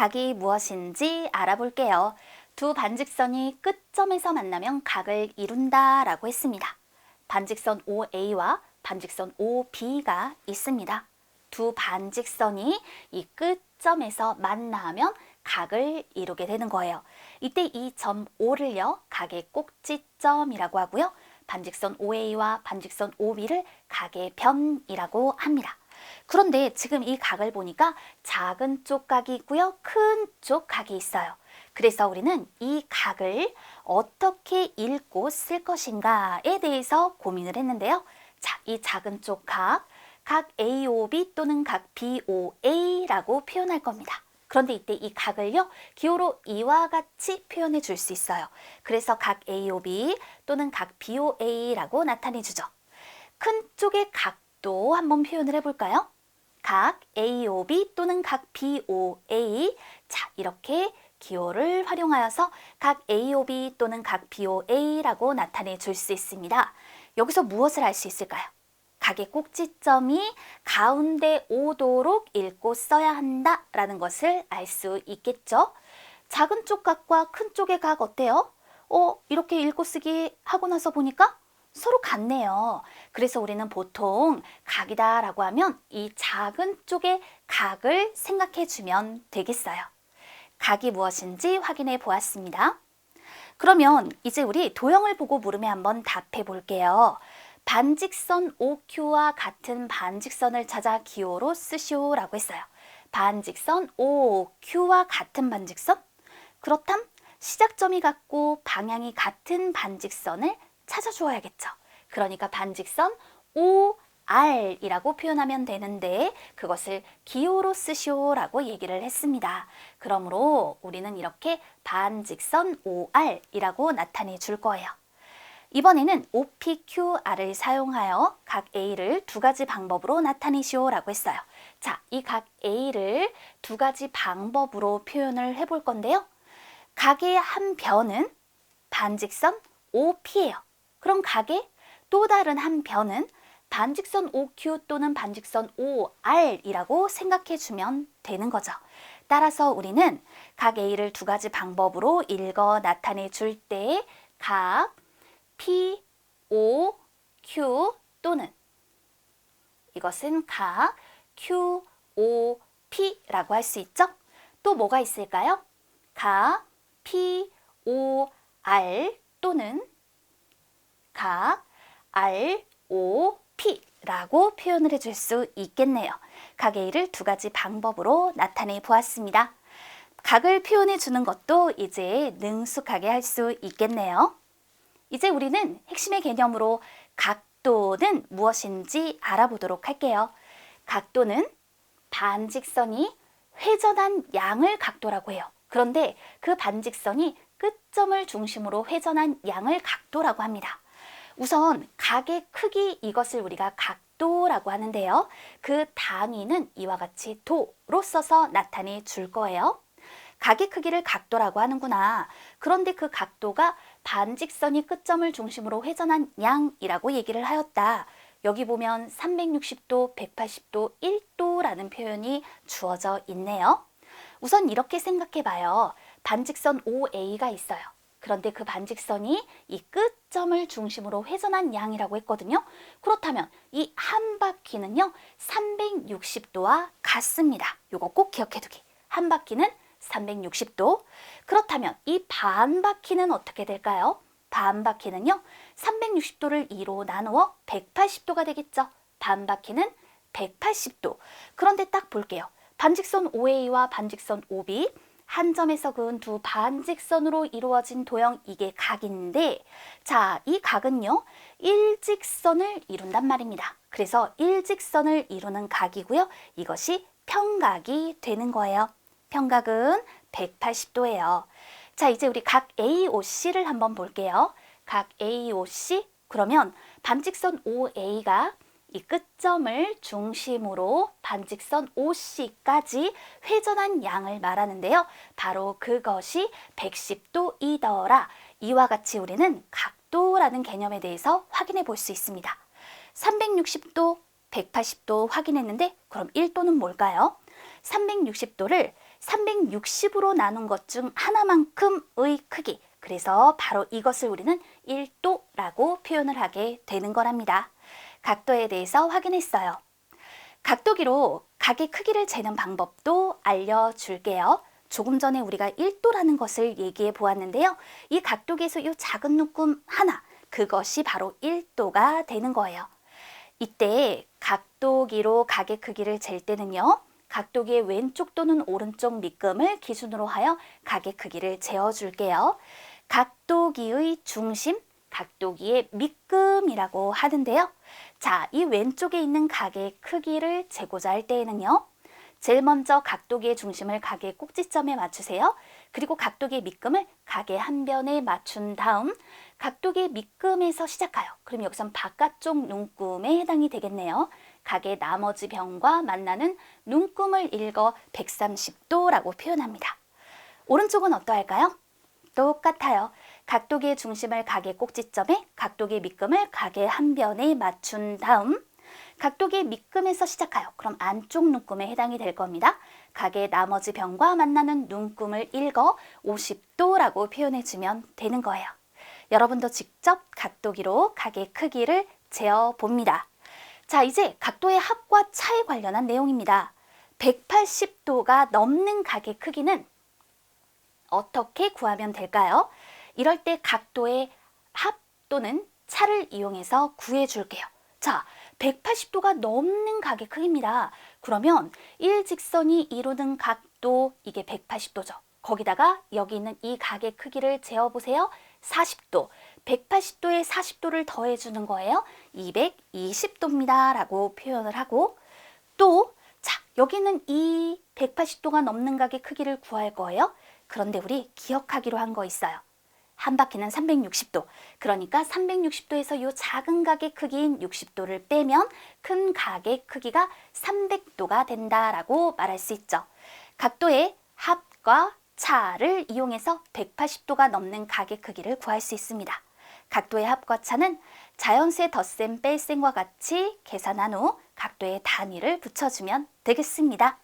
각이 무엇인지 알아볼게요. 두 반직선이 끝점에서 만나면 각을 이룬다 라고 했습니다. 반직선 OA와 반직선 OB가 있습니다. 두 반직선이 이 끝점에서 만나면 각을 이루게 되는 거예요. 이때 이 점 O를요, 각의 꼭지점이라고 하고요. 반직선 OA와 반직선 OB를 각의 변이라고 합니다. 그런데 지금 이 각을 보니까 작은 쪽 각이 있고요. 큰 쪽 각이 있어요. 그래서 우리는 이 각을 어떻게 읽고 쓸 것인가에 대해서 고민을 했는데요. 자, 이 작은 쪽 각 AOB 또는 각 BOA라고 표현할 겁니다. 그런데 이때 이 각을요, 기호로 이와 같이 표현해 줄 수 있어요. 그래서 각 AOB 또는 각 BOA라고 나타내 주죠. 큰 쪽의 각도 한번 표현을 해볼까요? 각 AOB 또는 각 BOA. 자, 이렇게 기호를 활용하여서 각 AOB 또는 각 BOA라고 나타내 줄 수 있습니다. 여기서 무엇을 알 수 있을까요? 각의 꼭지점이 가운데 오도록 읽고 써야 한다라는 것을 알 수 있겠죠? 작은 쪽 각과 큰 쪽의 각 어때요? 이렇게 읽고 쓰기 하고 나서 보니까 서로 같네요. 그래서 우리는 보통 각이다라고 하면 이 작은 쪽의 각을 생각해 주면 되겠어요. 각이 무엇인지 확인해 보았습니다. 그러면 이제 우리 도형을 보고 물음에 한번 답해 볼게요. 반직선 OQ와 같은 반직선을 찾아 기호로 쓰시오라고 했어요. 반직선 OQ와 같은 반직선? 그렇담 시작점이 같고 방향이 같은 반직선을 찾아주어야겠죠. 그러니까 반직선 OR이라고 표현하면 되는데 그것을 기호로 쓰시오라고 얘기를 했습니다. 그러므로 우리는 이렇게 반직선 OR이라고 나타내 줄 거예요. 이번에는 OPQR을 사용하여 각 A를 두 가지 방법으로 나타내시오라고 했어요. 자, 이 각 A를 두 가지 방법으로 표현을 해볼 건데요. 각의 한 변은 반직선 OP예요. 그럼 각의 또 다른 한 변은 반직선 OQ 또는 반직선 OR이라고 생각해 주면 되는 거죠. 따라서 우리는 각 A를 두 가지 방법으로 읽어 나타내 줄 때 각 P, O, Q 또는 이것은 각 Q, O, P라고 할 수 있죠? 또 뭐가 있을까요? 각 P, O, R 또는 각 R, O, P라고 표현을 해줄 수 있겠네요. 각 A를 두 가지 방법으로 나타내 보았습니다. 각을 표현해 주는 것도 이제 능숙하게 할 수 있겠네요. 이제 우리는 핵심의 개념으로 각도는 무엇인지 알아보도록 할게요. 각도는 반직선이 회전한 양을 각도라고 해요. 그런데 그 반직선이 끝점을 중심으로 회전한 양을 각도라고 합니다. 우선 각의 크기 이것을 우리가 각도라고 하는데요. 그 단위는 이와 같이 도로 써서 나타내 줄 거예요. 각의 크기를 각도라고 하는구나. 그런데 그 각도가 반직선이 끝점을 중심으로 회전한 양이라고 얘기를 하였다. 여기 보면 360도, 180도, 1도라는 표현이 주어져 있네요. 우선 이렇게 생각해 봐요. 반직선 OA가 있어요. 그런데 그 반직선이 이 끝점을 중심으로 회전한 양이라고 했거든요. 그렇다면 이 한 바퀴는요, 360도와 같습니다. 이거 꼭 기억해 두기. 한 바퀴는 360도. 그렇다면 이 반 바퀴는 어떻게 될까요? 반 바퀴는요, 360도를 2로 나누어 180도가 되겠죠. 반 바퀴는 180도. 그런데 딱 볼게요. 반직선 OA와 반직선 OB, 한 점에서 그은 두 반직선으로 이루어진 도형, 이게 각인데, 자, 이 각은요, 일직선을 이룬단 말입니다. 그래서 일직선을 이루는 각이고요. 이것이 평각이 되는 거예요. 평각은 180도예요. 자, 이제 우리 각 AOC를 한번 볼게요. 각 AOC, 그러면 반직선 OA가 이 끝점을 중심으로 반직선 OC까지 회전한 양을 말하는데요. 바로 그것이 110도이더라. 이와 같이 우리는 각도라는 개념에 대해서 확인해 볼 수 있습니다. 360도, 180도 확인했는데 그럼 1도는 뭘까요? 360도를 360으로 나눈 것 중 하나만큼의 크기. 그래서 바로 이것을 우리는 1도라고 표현을 하게 되는 거랍니다. 각도에 대해서 확인했어요. 각도기로 각의 크기를 재는 방법도 알려줄게요. 조금 전에 우리가 1도라는 것을 얘기해 보았는데요. 이 각도기에서 이 작은 눈금 하나, 그것이 바로 1도가 되는 거예요. 이때 각도기로 각의 크기를 잴 때는요. 각도기의 왼쪽 또는 오른쪽 밑금을 기준으로 하여 각의 크기를 재어줄게요. 각도기의 중심, 각도기의 밑금이라고 하는데요. 자, 이 왼쪽에 있는 각의 크기를 재고자 할 때에는요. 제일 먼저 각도기의 중심을 각의 꼭지점에 맞추세요. 그리고 각도기의 밑금을 각의 한 변에 맞춘 다음 각도기의 밑금에서 시작하여. 그럼 여기선 바깥쪽 눈금에 해당이 되겠네요. 각의 나머지 변과 만나는 눈금을 읽어 130도라고 표현합니다. 오른쪽은 어떠할까요? 똑같아요. 각도기의 중심을 각의 꼭지점에, 각도기의 밑금을 각의 한 변에 맞춘 다음 각도기의 밑금에서 시작하여. 그럼 안쪽 눈금에 해당이 될 겁니다. 각의 나머지 변과 만나는 눈금을 읽어 50도라고 표현해주면 되는 거예요. 여러분도 직접 각도기로 각의 크기를 재어봅니다. 자, 이제 각도의 합과 차에 관련한 내용입니다. 180도가 넘는 각의 크기는 어떻게 구하면 될까요? 이럴 때 각도의 합 또는 차를 이용해서 구해줄게요. 자, 180도가 넘는 각의 크기입니다. 그러면 일직선이 이루는 각도, 이게 180도죠. 거기다가 여기 있는 이 각의 크기를 재어보세요. 40도. 180도에 40도를 더해주는 거예요. 220도입니다. 라고 표현을 하고 또 자, 여기는 이 180도가 넘는 각의 크기를 구할 거예요. 그런데 우리 기억하기로 한 거 있어요. 한 바퀴는 360도. 그러니까 360도에서 이 작은 각의 크기인 60도를 빼면 큰 각의 크기가 300도가 된다라고 말할 수 있죠. 각도의 합과 차를 이용해서 180도가 넘는 각의 크기를 구할 수 있습니다. 각도의 합과 차는 자연수의 덧셈 뺄셈과 같이 계산한 후 각도의 단위를 붙여주면 되겠습니다.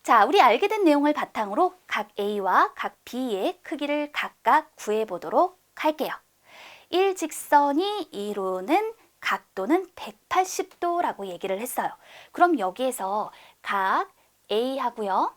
자, 우리 알게 된 내용을 바탕으로 각 A와 각 B의 크기를 각각 구해보도록 할게요. 일직선이 이루는 각도는 180도라고 얘기를 했어요. 그럼 여기에서 각 A하고요.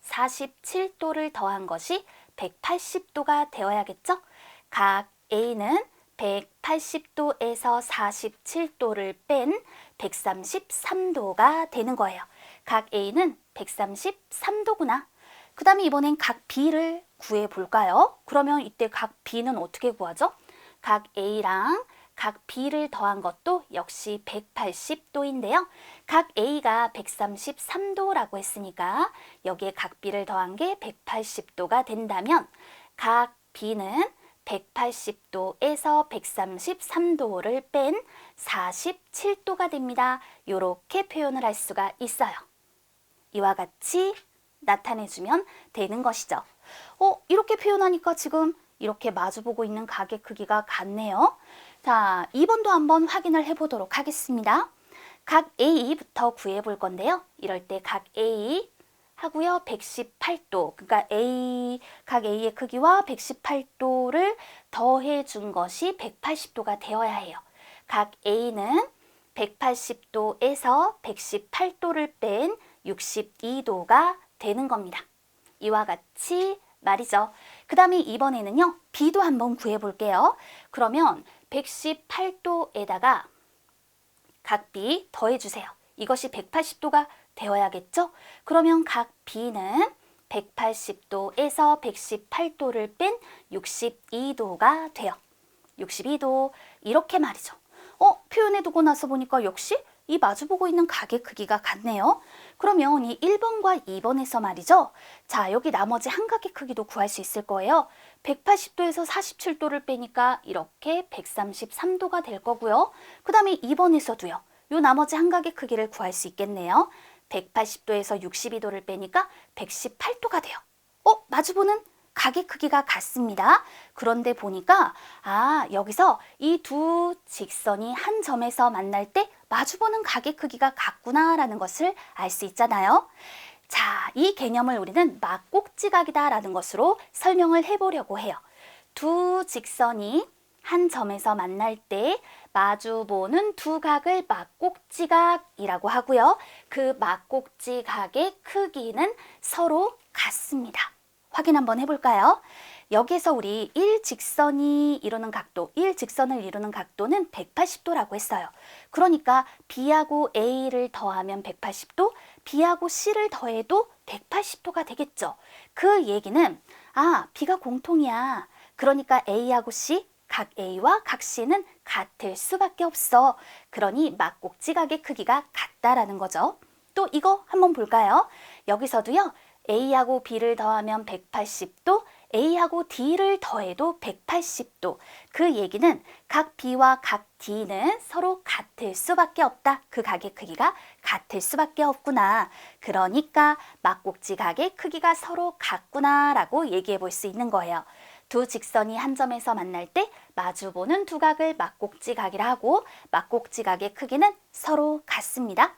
47도를 더한 것이 180도가 되어야겠죠? 각 A는 180도에서 47도를 뺀 133도가 되는 거예요. 각 A는 133도구나. 그 다음에 이번엔 각 B를 구해볼까요? 그러면 이때 각 B는 어떻게 구하죠? 각 A랑 각 B를 더한 것도 역시 180도인데요. 각 A가 133도라고 했으니까 여기에 각 B를 더한 게 180도가 된다면 각 B는 180도에서 133도를 뺀 47도가 됩니다. 이렇게 표현을 할 수가 있어요. 이와 같이 나타내주면 되는 것이죠. 이렇게 표현하니까 지금 이렇게 마주보고 있는 각의 크기가 같네요. 자, 2번도 한번 확인을 해보도록 하겠습니다. 각 A부터 구해볼 건데요. 이럴 때 각 A 하고요. 118도, 그러니까 각 A의 크기와 118도를 더해준 것이 180도가 되어야 해요. 각 A는 180도에서 118도를 뺀 62도가 되는 겁니다. 이와 같이 말이죠. 그 다음에 이번에는요. B도 한번 구해볼게요. 그러면 118도에다가 각 B 더해주세요. 이것이 180도가 되어야겠죠? 그러면 각 B는 180도에서 118도를 뺀 62도가 돼요. 62도 이렇게 말이죠. 표현해두고 나서 보니까 역시 이 마주보고 있는 각의 크기가 같네요. 그러면 이 1번과 2번에서 말이죠. 자, 여기 나머지 한 각의 크기도 구할 수 있을 거예요. 180도에서 47도를 빼니까 이렇게 133도가 될 거고요. 그 다음에 2번에서도요. 요 나머지 한 각의 크기를 구할 수 있겠네요. 180도에서 62도를 빼니까 118도가 돼요. 마주보는 각의 크기가 같습니다. 그런데 보니까 여기서 이 두 직선이 한 점에서 만날 때 마주보는 각의 크기가 같구나라는 것을 알 수 있잖아요. 자, 이 개념을 우리는 막꼭지각이다라는 것으로 설명을 해보려고 해요. 두 직선이 한 점에서 만날 때 마주보는 두 각을 막꼭지각이라고 하고요. 그 막꼭지각의 크기는 서로 같습니다. 확인 한번 해볼까요? 여기에서 우리 일직선을 이루는 각도는 180도라고 했어요. 그러니까 B하고 A를 더하면 180도, B하고 C를 더해도 180도가 되겠죠. 그 얘기는 B가 공통이야. 그러니까 A하고 C, 각 A와 각 C는 같을 수밖에 없어. 그러니 막꼭지각의 크기가 같다라는 거죠. 또 이거 한번 볼까요? 여기서도요. A하고 B를 더하면 180도, A하고 D를 더해도 180도. 그 얘기는 각 B와 각 D는 서로 같을 수밖에 없다. 그 각의 크기가 같을 수밖에 없구나. 그러니까 막꼭지각의 크기가 서로 같구나 라고 얘기해 볼 수 있는 거예요. 두 직선이 한 점에서 만날 때 마주보는 두 각을 막꼭지각이라 하고 막꼭지각의 크기는 서로 같습니다.